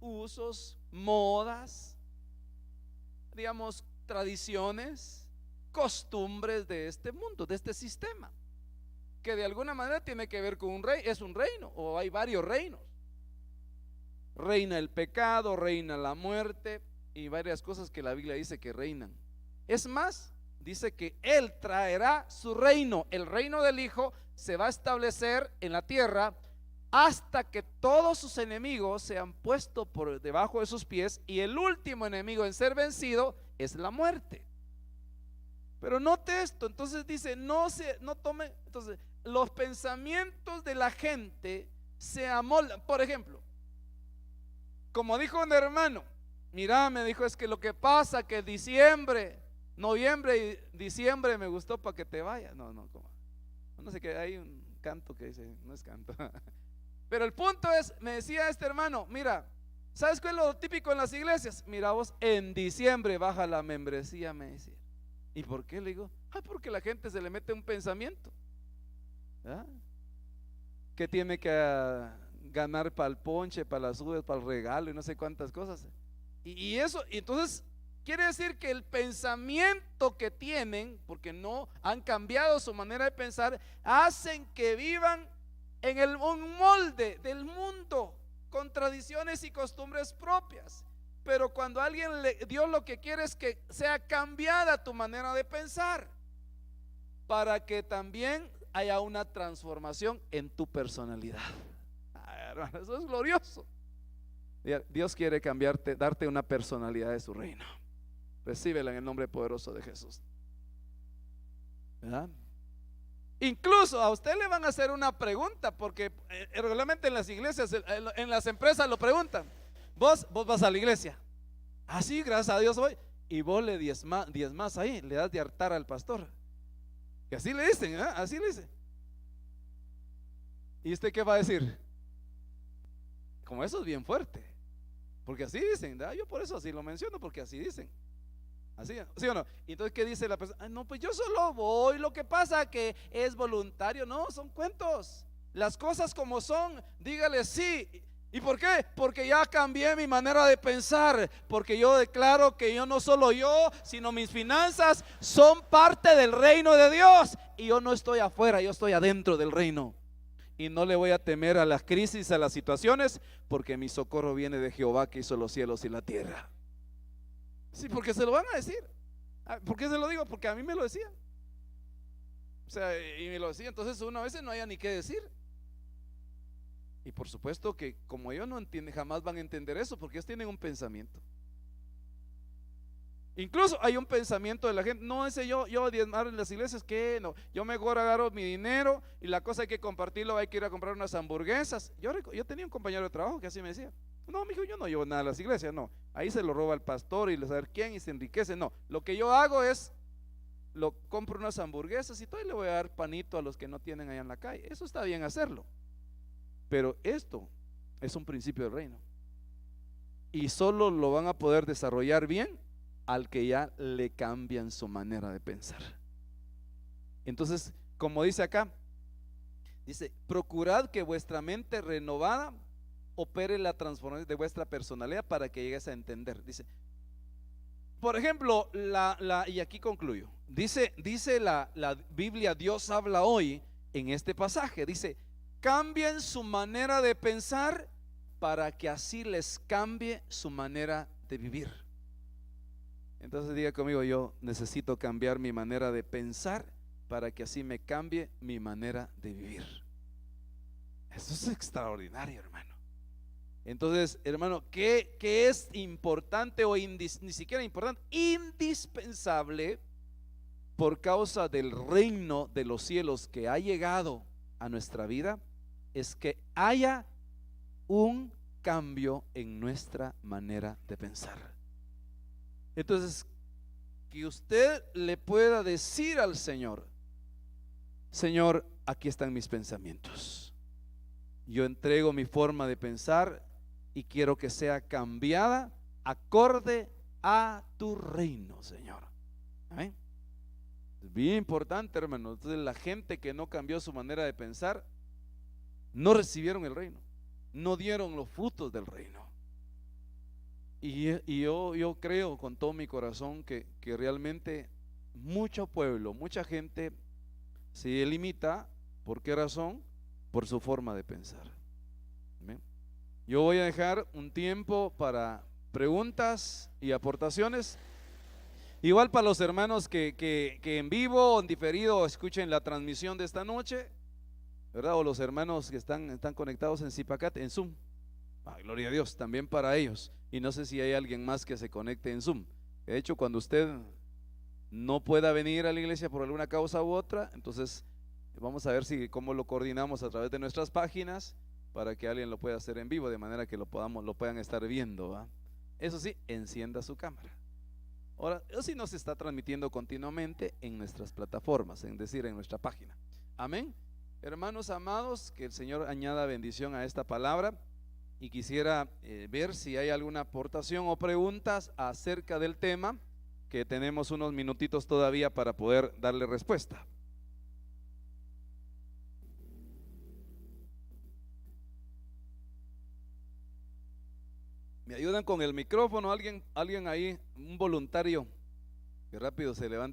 usos, modas, digamos, tradiciones, costumbres de este mundo, de este sistema, que de alguna manera tiene que ver con un rey, es un reino, o hay varios reinos. Reina el pecado, reina la muerte y varias cosas que la Biblia dice que reinan. Es más, dice que Él traerá su reino, el reino del Hijo se va a establecer en la tierra hasta que todos sus enemigos sean puestos por debajo de sus pies, y el último enemigo en ser vencido es la muerte. Pero note esto, entonces dice, no tomen, entonces los pensamientos de la gente se amoldan. Por ejemplo, como dijo un hermano, mira, me dijo, es que lo que pasa que noviembre y diciembre me gustó para que te vayas. No sé, que hay un canto que dice, no es canto. Pero el punto es, me decía este hermano, mira, ¿sabes cuál es lo típico en las iglesias? Mira vos, en diciembre baja la membresía, me decía. ¿Y por qué? Le digo, porque la gente se le mete un pensamiento, ¿verdad? Que tiene que ganar para el ponche, para las uvas, para el regalo y no sé cuántas cosas. Y eso, y entonces quiere decir que el pensamiento que tienen, porque no han cambiado su manera de pensar, hacen que vivan en un molde del mundo, con tradiciones y costumbres propias. Pero cuando Dios lo que quiere es que sea cambiada tu manera de pensar, para que también haya una transformación en tu personalidad. Eso es glorioso. Dios quiere cambiarte, darte una personalidad de su reino. Recíbela en el nombre poderoso de Jesús. ¿Verdad? Incluso a usted le van a hacer una pregunta, porque regularmente en las iglesias, en las empresas lo preguntan. Vos vas a la iglesia. Sí, gracias a Dios voy. Y vos le diezmas ahí, le das de hartar al pastor. Y así le dicen, así le dicen. ¿Y usted qué va a decir? Como eso es bien fuerte, porque así dicen, yo por eso así lo menciono, porque así dicen. Así, ¿sí o no? Y entonces, ¿qué dice la persona? No, pues yo solo voy, lo que pasa que es voluntario. No, son cuentos. Las cosas como son, dígale sí. ¿Y por qué? Porque ya cambié mi manera de pensar, porque yo declaro que yo no solo yo, sino mis finanzas son parte del reino de Dios, y yo no estoy afuera, yo estoy adentro del reino. Y no le voy a temer a las crisis, a las situaciones, porque mi socorro viene de Jehová, que hizo los cielos y la tierra. Sí, porque se lo van a decir. ¿Por qué se lo digo? Porque a mí me lo decían. O sea, y me lo decía. Entonces uno a veces no haya ni qué decir. Y por supuesto que como ellos no entienden, jamás van a entender eso, porque ellos tienen un pensamiento. Incluso hay un pensamiento de la gente, no, ese yo diezmar en las iglesias, que no, yo mejor agarro mi dinero y la cosa hay que compartirlo, hay que ir a comprar unas hamburguesas. Yo tenía un compañero de trabajo que así me decía, no, mijo, yo no llevo nada a las iglesias, no, ahí se lo roba el pastor y le sabe quién y se enriquece. No, lo que yo hago es, compro unas hamburguesas y todo, y le voy a dar panito a los que no tienen allá en la calle. Eso está bien hacerlo, pero esto es un principio del reino, y solo lo van a poder desarrollar bien al que ya le cambian su manera de pensar. Entonces, como dice acá, dice, procurad que vuestra mente renovada opere la transformación de vuestra personalidad para que llegues a entender. Dice, por ejemplo, y aquí concluyo, dice la Biblia, Dios habla hoy en este pasaje, dice, cambien su manera de pensar para que así les cambie su manera de vivir. Entonces diga conmigo, yo necesito cambiar mi manera de pensar para que así me cambie mi manera de vivir. Eso es extraordinario, hermano. Entonces, hermano, ¿qué es importante o ni siquiera importante, indispensable por causa del reino de los cielos que ha llegado a nuestra vida? Es que haya un cambio en nuestra manera de pensar. Entonces, que usted le pueda decir al Señor: Señor, aquí están mis pensamientos. Yo entrego mi forma de pensar y quiero que sea cambiada acorde a tu reino, Señor. Amén. Es bien importante, hermano. Entonces, la gente que no cambió su manera de pensar no recibieron el reino, no dieron los frutos del reino. Y yo creo con todo mi corazón que realmente mucho pueblo, mucha gente se limita. ¿Por qué razón? Por su forma de pensar. Amén. Yo voy a dejar un tiempo para preguntas y aportaciones. Igual para los hermanos que en vivo o en diferido escuchen la transmisión de esta noche, ¿verdad? O los hermanos que están conectados en Zipacat, en Zoom. Gloria a Dios, también para ellos. Y no sé si hay alguien más que se conecte en Zoom. De hecho, cuando usted no pueda venir a la iglesia por alguna causa u otra, entonces vamos a ver cómo lo coordinamos a través de nuestras páginas para que alguien lo pueda hacer en vivo, de manera que lo puedan estar viendo, ¿va? Eso sí, encienda su cámara. Ahora, eso sí nos está transmitiendo continuamente en nuestras plataformas, en nuestra página. Amén. Hermanos amados, que el Señor añada bendición a esta palabra. Y quisiera ver si hay alguna aportación o preguntas acerca del tema, que tenemos unos minutitos todavía para poder darle respuesta. ¿Me ayudan con el micrófono? Alguien ahí, un voluntario que rápido se levante.